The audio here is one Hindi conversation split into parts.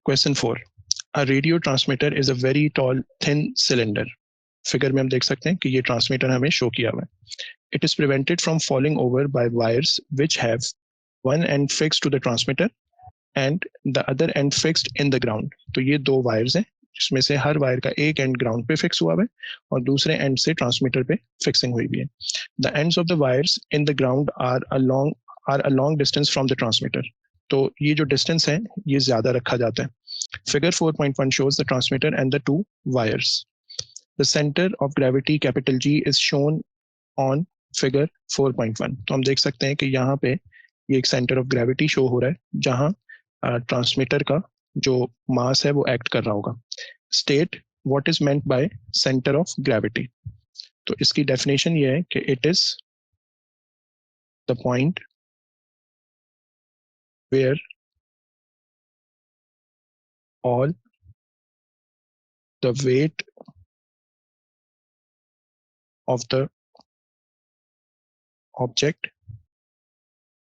Question 4. A radio transmitter is a very tall, thin cylinder. Figure में हम देख सकते हैं कि ये ट्रांसमीटर हमें शो किया हुआ है. It is prevented from falling over by wires which have one end fixed to the transmitter and the other end fixed in the ground. तो ये दो वायर्स हैं जिसमें से हर वायर का एक एंड ग्राउंड पे फिक्स हुआ है और दूसरे एंड से ट्रांसमीटर पे फिक्सिंग हुई हुई है. The ends of the wires in the ground are a long distance from the transmitter. तो ये जो डिस्टेंस है ये ज्यादा रखा जाता है. Figure 4.1 shows the transmitter and the two wires. The center of gravity capital G is shown on figure 4.1. तो हम देख सकते हैं कि यहाँ पे ये एक सेंटर ऑफ ग्रेविटी शो हो रहा है जहाँ ट्रांसमीटर का जो मास है वो एक्ट कर रहा होगा. State what is meant by center of gravity. तो इसकी डेफिनेशन ये है कि it is the point where all the weight of the object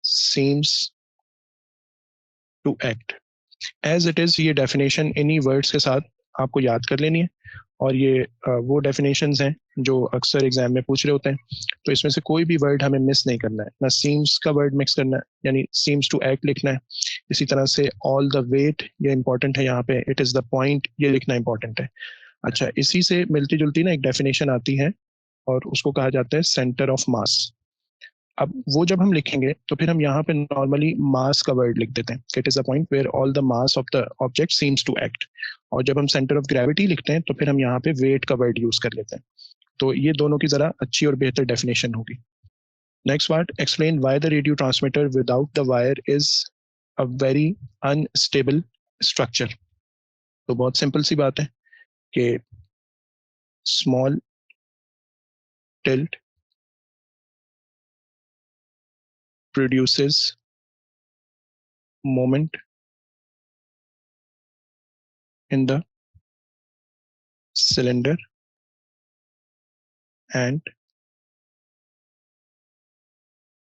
seems to act. As it is, ये डेफिनेशन इन्हीं वर्ड्स के साथ आपको याद कर लेनी है और ये वो डेफिनेशंस हैं जो अक्सर एग्जाम में पूछ रहे होते हैं. तो इसमें से कोई भी वर्ड हमें मिस नहीं करना है. ना सीम्स का वर्ड मिक्स करना है यानी सीम्स टू एक्ट लिखना है. इसी तरह से ऑल द वेट ये इंपॉर्टेंट है यहाँ पे. इट इज द पॉइंट ये लिखना इंपॉर्टेंट है. अच्छा, इसी से मिलती जुलती ना एक डेफिनेशन आती है और उसको कहा जाता है सेंटर ऑफ मास. अब वो जब हम लिखेंगे तो फिर हम यहाँ पे नॉर्मली मास का वर्ड लिख देते हैं. It is a point where all the mass of the object seems to act. और जब हम सेंटर ऑफ ग्रेविटी लिखते हैं तो फिर हम यहाँ पे वेट का वर्ड यूज कर लेते हैं. तो ये दोनों की जरा अच्छी और बेहतर डेफिनेशन होगी. Next part, explain why the radio transmitter without the wire is a very unstable structure. तो बहुत सिंपल सी बात है कि small tilt produces moment in the cylinder and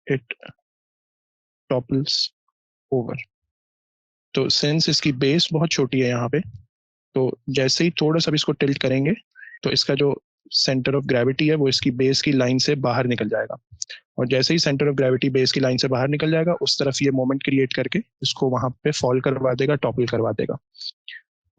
it topples over. तो सिंस इसकी बेस बहुत छोटी है यहाँ पे, तो जैसे ही थोड़ा सा इसको टिल्ट करेंगे तो इसका जो सेंटर ऑफ ग्रेविटी है वो इसकी बेस की लाइन से बाहर निकल जाएगा और जैसे ही सेंटर ऑफ ग्रेविटी बेस की लाइन से बाहर निकल जाएगा उस तरफ ये मोमेंट क्रिएट करके इसको वहां पे फॉल करवा देगा, टॉपल करवा देगा.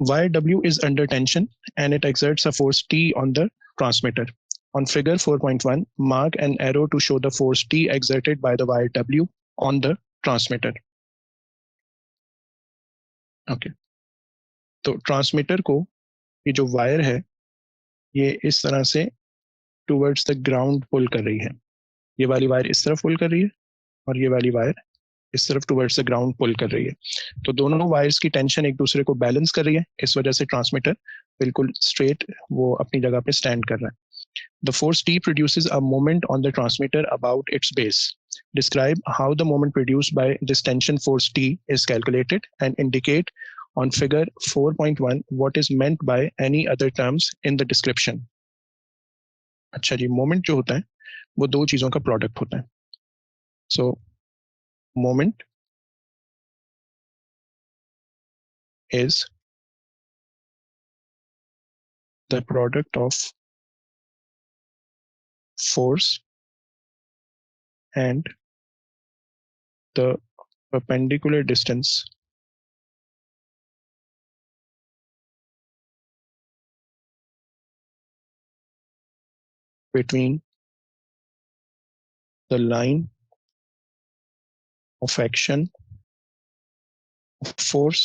Wire W is under tension and it exerts a force T on the transmitter. On figure 4.1, mark an arrow to show the force T exerted by the wire W on the transmitter. Okay. तो ट्रांसमीटर को ये जो वायर है ये इस तरह से टुवर्ड्स द ग्राउंड पुल कर रही है. ये वाली वायर इस तरफ पुल कर रही है और ये वाली वायर इस तरफ टुवर्ड्स द ग्राउंड पुल कर रही है. तो दोनों वायर्स की टेंशन एक दूसरे को बैलेंस कर रही है. इस वजह से ट्रांसमीटर बिल्कुल स्ट्रेट वो अपनी जगह पे स्टैंड कर रहा है. The force T produces a moment on the transmitter about its base. Describe how the moment produced by this tension force T is calculated and indicate on figure 4.1 what is meant by any other terms in the description. अच्छा जी, मोमेंट जो होता है वो दो चीजों का प्रोडक्ट होता है. So moment is the product of force and the perpendicular distance between the line of action of force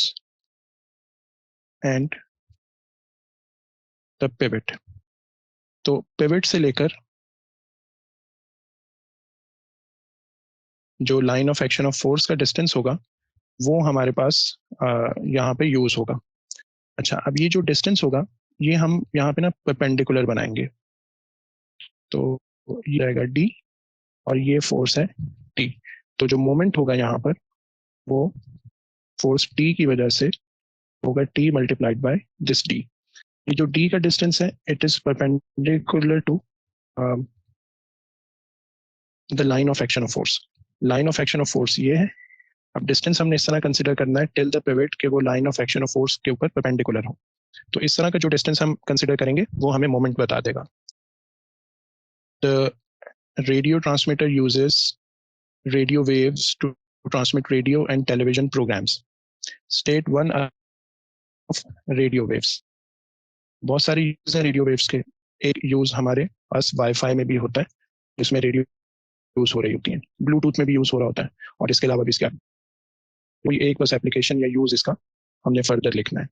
and the pivot. तो पिवट से लेकर जो line of action of force का डिस्टेंस होगा वो हमारे पास यहाँ पे यूज होगा. अच्छा, अब ये जो डिस्टेंस होगा ये हम यहाँ पे ना परपेंडिकुलर बनाएंगे. तो ये रहेगा d और ये फोर्स है t. तो जो मोमेंट होगा यहाँ पर वो फोर्स t की वजह से होगा t multiplied by this d. ये जो d का डिस्टेंस है it is perpendicular to the line of action of force. Line of action of force ये है अब डिस्टेंस हमने इस तरह कंसिडर करना है टिल द पिवट के वो line of action of force के ऊपर परपेंडिकुलर हो। तो इस तरह का जो डिस्टेंस हम कंसिडर करेंगे वो हमें मोमेंट बता देगा। The radio transmitter uses radio waves to transmit radio and television programs. State one of radio waves. बहुत सारी यूज है रेडियो वेव्स के। एक यूज हमारे पास वाईफाई में भी होता है, जिसमें रेडियो यूज हो रही होती है, ब्लूटूथ में भी यूज हो रहा होता है, और इसके अलावा भी इसका कोई एक बस एप्लीकेशन या यूज इसका हमने फर्दर लिखना है।